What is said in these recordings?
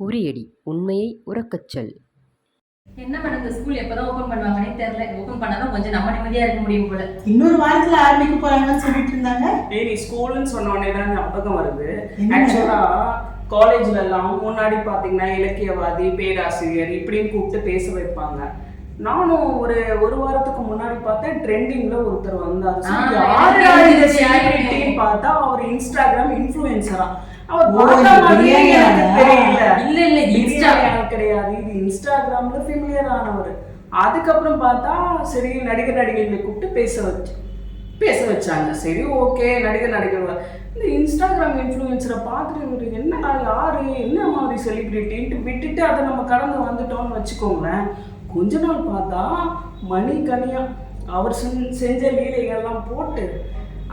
உரியடி உண்மையை உரக்கச் சொல். என்ன மேடம் இந்த ஸ்கூல் எப்பதான் ஓபன் பண்ணுவாங்கன்னே தெரியல. ஓபன் பண்ணாதான் கொஞ்சம் நம்ம நிம்மதியா இருக்க முடியும் போல. இன்னொரு வாரத்துல ஆரம்பிக்க போறாங்கன்னு சொல்லிட்டு இருந்தாங்க. நீ ஸ்கூல்னு சொன்ன உடனே தான் ஞாபகம் வருது. ஆக்சுவலா காலேஜ்ல எல்லாம் முன்னாடி பாத்தீங்கன்னா இலக்கியவாதி, பேராசிரியர் இப்படின்னு கூப்பிட்டு பேச வைப்பாங்க. நானும் ஒரு வாரத்துக்கு முன்னாடி பார்த்தேன் ட்ரெண்டிங்ல ஒருத்தர் வந்தாரு. பார்த்தா அவர் இன்ஸ்டாகிராம் இன்ஃப்ளூயன்சரா. அவர் கிடையாது, இது இன்ஸ்டாகிராம்ல ஃபெமிலியர் ஆனவர். அதுக்கப்புறம் பார்த்தா சரி நடிகர் நடிகைகளை கூப்பிட்டு பேச வச்சாங்க. சரி ஓகே நடிகர் இந்த இன்ஸ்டாகிராம் இன்ஃப்ளூயன்சரை பார்த்துட்டு இவர் என்னடா யாரு என்ன மாதிரி செலிபிரிட்டின்ட்டு விட்டுட்டு அதை நம்ம கடந்து வந்துட்டோம்னு வச்சுக்கோங்களேன். கொஞ்ச நாள் பார்த்தா மணிகனியா அவர் செஞ்ச லீலைகள்லாம் போட்டு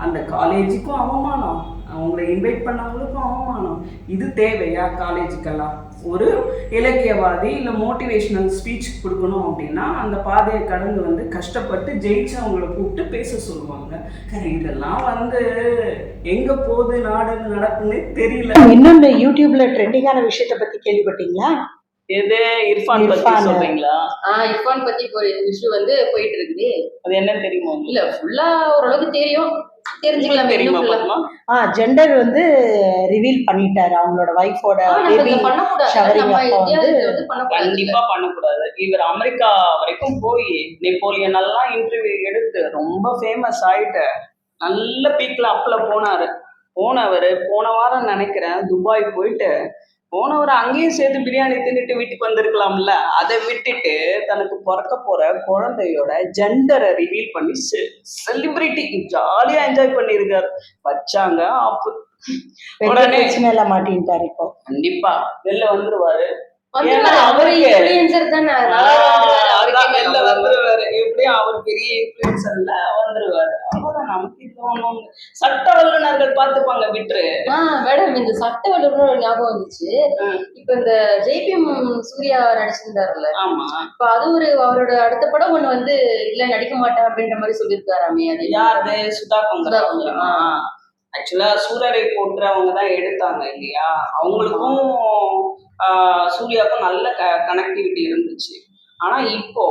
அந்த காலேஜுக்கும் அவமானம், அவங்கள இன்வைட் பண்ணவங்களுக்கும் அவமானம். இது தேவையா காலேஜுக்கெல்லாம்? ஒரு இலக்கியவாதி இல்லை மோட்டிவேஷ்னல் ஸ்பீச் கொடுக்கணும் அப்படின்னா அந்த பாதையை கடந்து வந்து கஷ்டப்பட்டு ஜெயிச்சு அவங்கள கூப்பிட்டு பேச சொல்லுவாங்க. இதெல்லாம் வந்து எங்க போகுது நாடுன்னு நடக்குன்னே தெரியல. இன்னொன்று யூடியூப்ல ட்ரெண்டிங்கான விஷயத்தை பத்தி கேள்விப்பட்டீங்களா? எது இர்ஃபான் பத்தி சொல்றீங்களா? இர்ஃபான் பத்தி ஒரு இஷ்யூ வந்து போயிட்டு இருக்குது. அது என்ன தெரியுமா? இல்ல ஃபுல்லா ஓரளவுக்கு தெரியும், தெரிஞ்சுக்கலாம். தெரியுமா? ஜெண்டர் வந்து ரிவீல் பண்ணிட்டாரு அவங்களோட வைஃபோட பேபி ஷவரிங் அப்ப வந்து கண்டிப்பா பண்ணக்கூடாது. இவர் அமெரிக்கா வரைக்கும் போய் நெப்போலியன் எல்லாம் இன்டர்வியூ எடுத்து ரொம்ப ஃபேமஸ் ஆயிட்டு நல்ல பீக்ல அப்பல போனவர் போன வாரம் நினைக்கிறேன் துபாய் போயிட்டு போனவர் அங்கேயும் சேர்த்து பிரியாணி தின்னுட்டு வீட்டுக்கு வந்திருக்கலாம்ல. அதை விட்டுட்டு தனக்கு பிறக்க போற குழந்தையோட ஜெண்டரை ரிவீல் பண்ணி செலிபிரிட்டி ஜாலியா என்ஜாய் பண்ணிருக்காரு. வச்சாங்க அப்ப உடனே மாட்டிட்டாரு. இப்போ கண்டிப்பா வெளில வந்துருவாரு. அவர் பெரிய இன்ஃப்ளூயன்சர் இல்ல, வந்துருவாரு. அவ்வளவுதான். நமக்கு இது ஒண்ணு சட்ட வல்லுநர்கள் பார்த்துப்பாங்க. விட்டுரு மேடம், இந்த சட்ட வல்லுநர் ஞாபகம் வந்துச்சு. இப்ப இந்த ஜெய்பிஎம் சூர்யா நடிச்சிருந்தாருல்ல, இப்ப அது ஒரு அவரோட அடுத்த படம் ஒண்ணு வந்து இல்ல நடிக்க மாட்டேன் அப்படின்ற மாதிரி சொல்லியிருக்காராமே. அது யாரு? சுதா கொங்கரா. ஆக்சுவலா சூரரை போன்றவங்க தான் எடுத்தாங்க இல்லையா? அவங்களுக்கும் சூர்யாவுக்கும் நல்ல கனெக்டிவிட்டி இருந்துச்சு. ஆனா இப்போ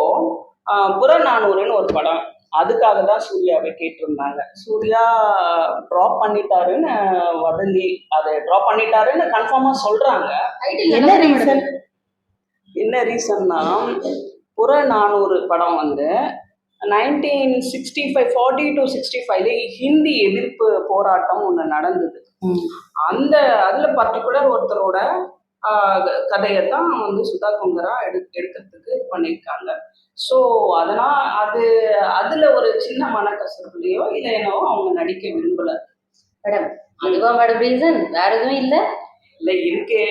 புறநானூறுன்னு ஒரு படம், அதுக்காக தான் சூர்யாவை கேட்டிருந்தாங்க. சூர்யா ட்ராப் பண்ணிட்டாருன்னு வதந்தி, அதை ட்ராப் பண்ணிட்டாருன்னு கன்ஃபார்மா சொல்றாங்க. என்ன ரீசன்னா புறநானூறு படம் வந்து 1965 40 to 65 ஹிந்தி எதிர்ப்பு போராட்டம் ஒன்று நடந்தது. அதுல பர்டிகுலர் ஒருத்தரோட கதையத்தான் வந்து சுதா கொங்கரா எடுக்கிறதுக்கு பண்ணியிருக்காங்க. ஸோ அதனால் அதுல ஒரு சின்ன மனக்கசப்புலையோ இல்லை என்னவோ அவங்க நடிக்க விரும்பல. மேடம் அதுவா மேடம் ரீசன்? வேற எதுவும் இல்லை இருக்கு.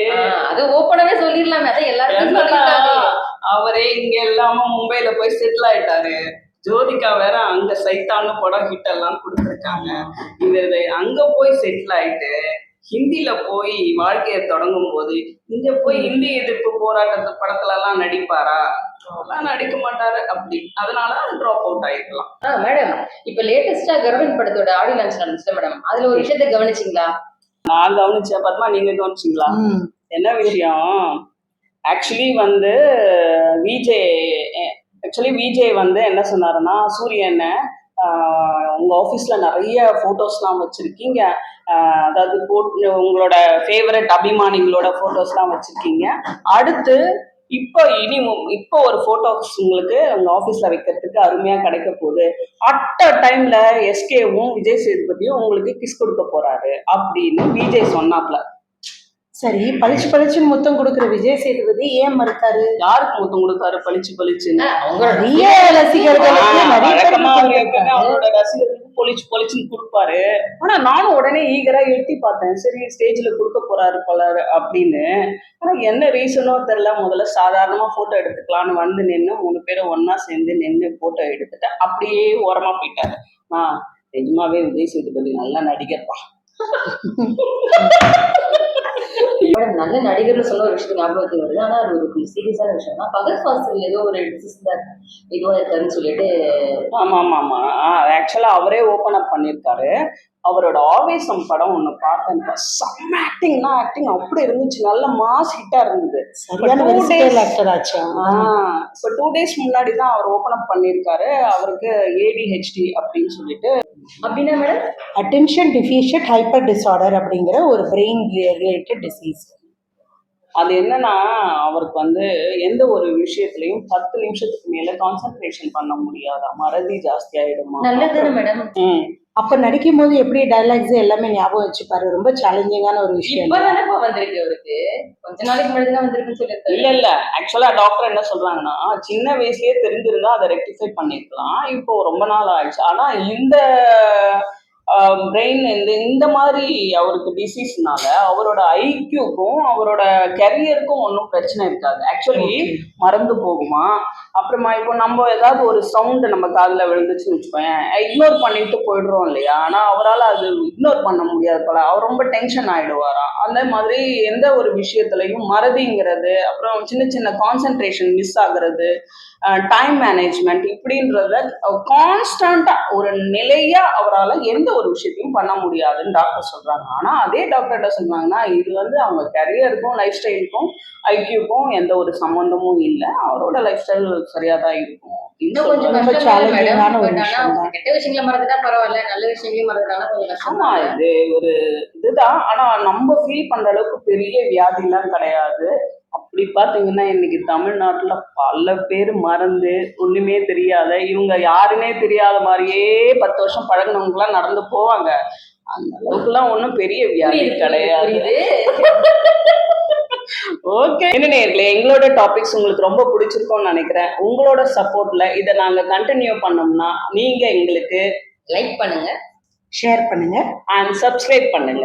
அது ஓப்பனாவே சொல்லிடலாமே. அதான் எல்லாருக்கும் அவரே இங்க இல்லாம மும்பைல போய் செட்டில் ஆயிட்டாரு. ஜோதிகா வேற அங்க சைத்தான்னு படம் ஹிட் எல்லாம் கொடுத்துருக்காங்க. இவர் அங்க போய் செட்டில் ஆயிட்டு ஹிந்தில போய் வாழ்க்கையை தொடங்கும் போது இங்க போய் இந்தி எதிர்ப்பு போராட்டத்து படத்துல எல்லாம் நடிப்பாரா? நடிக்க மாட்டாரு. அப்படி அதனால ட்ராப் அவுட் ஆயிடலாம். மேடம், இப்ப லேட்டஸ்டா கருடன் படத்தோட ஆடியோ லான்ச் நடந்துச்சு மேடம். அதுல ஒரு விஷயத்தை கவனிச்சிங்களா? நான் கவனிச்சேன். பத்மா நீங்க கவனிச்சிங்களா? என்ன விஷயம்? ஆக்சுவலி வந்து விஜய் வந்து என்ன சொன்னாருன்னா, சூரியன் உங்க ஆஃபீஸ்ல நிறைய போட்டோஸ்லாம் வச்சிருக்கீங்க, அதாவது உங்களோட ஃபேவரட் அபிமானிகளோட போட்டோஸ்லாம் வச்சிருக்கீங்க. அடுத்து இப்போ ஒரு போட்டோஸ் உங்களுக்கு உங்க ஆஃபீஸ்ல வைக்கிறதுக்கு அருமையா கிடைக்க போகுது. அட் அ டைம்ல எஸ்கேவும் விஜய் சேதுபதியும் உங்களுக்கு கிஸ் கொடுக்க போறாரு அப்படின்னு விஜய் சொன்னாப்ல. சரி, பளிச்சுன்னு முத்தம் கொடுக்குற விஜய் சேதுபதி ஏன் மறுத்தாரு? யாருக்கு முத்தம் கொடுத்தாரு பளிச்சுன்னு? அவரோட ரசிகர்களுக்கு பளிச்சுன்னு கொடுப்பாரு. ஆனா நானும் உடனே ஈகரா எட்டி பார்த்தேன். சரி ஸ்டேஜ்ல கொடுக்க போறாரு பலர் அப்படின்னு. ஆனா என்ன ரீசனோ தெரியல. முதல்ல சாதாரணமா போட்டோ எடுத்துக்கலான்னு வந்து நின்று 3 பேரும் ஒன்னா சேர்ந்து நின்று போட்டோ எடுத்துட்டு அப்படியே ஓரமா போயிட்டாரு. நிஜமாவே விஜய் சேதுபதி நல்ல நடிகர்ப்பா. நல்ல நடிகர்னு சொல்ல ஒரு விஷயம் ஞாபகத்துக்கு வருது. ஆனா அது ஒரு சீரியஸான விஷயம் தான். பகத் ஃபாசில் ஏதோ ஒரு இதுவா இருக்காருன்னு சொல்லிட்டு. ஆமா ஆக்சுவலா அவரே ஓபன் அப் பண்ணியிருக்காரு. அவரோட ஆவேசம் படம் ஒண்ணு பார்த்தேன். செம்ம ஆக்டிங் அப்படி இருந்துச்சு, நல்ல மாஸ் ஹிட்டா இருந்தது. சரியான வெர்சடைல் ஆக்டர் ஆச்சு. இப்போ 2 days முன்னாடி தான் அவர் ஓபன் அப் பண்ணியிருக்காரு. அவருக்கு ADHD அப்படின்னு சொல்லிட்டு. அப்படின்னா madam attention deficient hyper disorder அப்படிங்கிற ஒரு பிரெயின் ரிலேட்டட் டிசீஸ். அது என்னன்னா, அவருக்கு வந்து எந்த ஒரு விஷயத்துலயும் 10 நிமிஷத்துக்கு மேல கான்சென்ட்ரேஷன் பண்ண முடியாதா, மறதி ஜாஸ்தி ஆயிடுமா. நல்லது மேடம். அப்ப நடிக்கும் போது எப்படி டைலாக்ஸ் எல்லாமே ஞாபகம் வச்சுப்பாரு. ரொம்ப சேலஞ்சிங்கான ஒரு விஷயம். இப்பதானப்பா வந்திருக்கு அவருக்கு, கொஞ்ச நாளைக்கு முன்னாடி தான் வந்திருக்குன்னு சொல்லியிருக்காரு. இல்ல ஆக்சுவலா டாக்டர் என்ன சொல்றாங்கன்னா, சின்ன வயசுலயே தெரிஞ்சிருந்தா அதை ரெக்டிஃபை பண்ணிருக்கலாம், இப்போ ரொம்ப நாள் ஆயிடுச்சு. ஆனா இந்த பிரெயின் இந்த மாதிரி அவருக்கு டிசீஸ்னால அவரோட ஐக்யூக்கும் அவரோட கெரியருக்கும் ஒன்றும் பிரச்சனை இருக்காது. ஆக்சுவலி மறந்து போகுமா. அப்புறமா இப்போ நம்ம ஏதாவது ஒரு சவுண்டு நம்ம காதில் விழுந்துச்சுன்னு வச்சுக்கோங்க, இக்னோர் பண்ணிட்டு போயிடுறோம் இல்லையா. ஆனால் அவரால் அது இக்னோர் பண்ண முடியாது போல, அவர் ரொம்ப டென்ஷன் ஆயிடுவாராம். அந்த மாதிரி எந்த ஒரு விஷயத்துலையும் மறதிங்கிறது, அப்புறம் சின்ன சின்ன கான்சென்ட்ரேஷன் மிஸ் ஆகுறது, டைம் மேனேஜ்மெண்ட் இப்படின்றத கான்ஸ்டண்டா ஒரு நிலையா அவரால் எந்த ஒரு விஷயத்தையும் பண்ண முடியாதுன்னு டாக்டர் சொல்றாங்க. ஆனா அதே டாக்டர் என்ன சொல்றாங்கன்னா, இது வந்து அவங்க கரியருக்கும் லைஃப் ஸ்டைலுக்கும் ஐக்யூக்கும் எந்த ஒரு சம்பந்தமும் இல்லை, அவரோட லைஃப் ஸ்டைல் சரியா தான் இருக்கும். இன்னும் கொஞ்சம் ரொம்ப சேலஞ்சிங்கான ஒரு விஷயம். கெட்ட விஷயங்களை மறந்துட்டா பரவாயில்ல, நல்ல விஷயங்களையும் மறந்துட்டாலும் கொஞ்சம் கஷ்டமா. இது ஒரு இதுதான். ஆனா நம்ம ஃபீல் பண்ற அளவுக்கு பெரிய வியாதிலாம் கிடையாது. அப்படி பாத்தீங்கன்னா இன்னைக்கு தமிழ்நாட்டுல பல பேர் மறந்து ஒண்ணுமே தெரியாத, இவங்க யாருன்னே தெரியாத மாதிரியே 10 வருஷம் பழகினவங்க எல்லாம் நடந்து போவாங்க. அந்த அளவுக்கு எல்லாம் ஒண்ணும் பெரிய வியாதி கிடையாது. ஓகே நேயர்களே, எங்களோட டாபிக்ஸ் உங்களுக்கு ரொம்ப பிடிச்சிருக்கும்னு நினைக்கிறேன். உங்களோட சப்போர்ட்ல இதை நாங்க கண்டினியூ பண்ணோம்னா நீங்க எங்களுக்கு லைக் பண்ணுங்க, ஷேர் பண்ணுங்க அண்ட் சப்ஸ்கிரைப் பண்ணுங்க.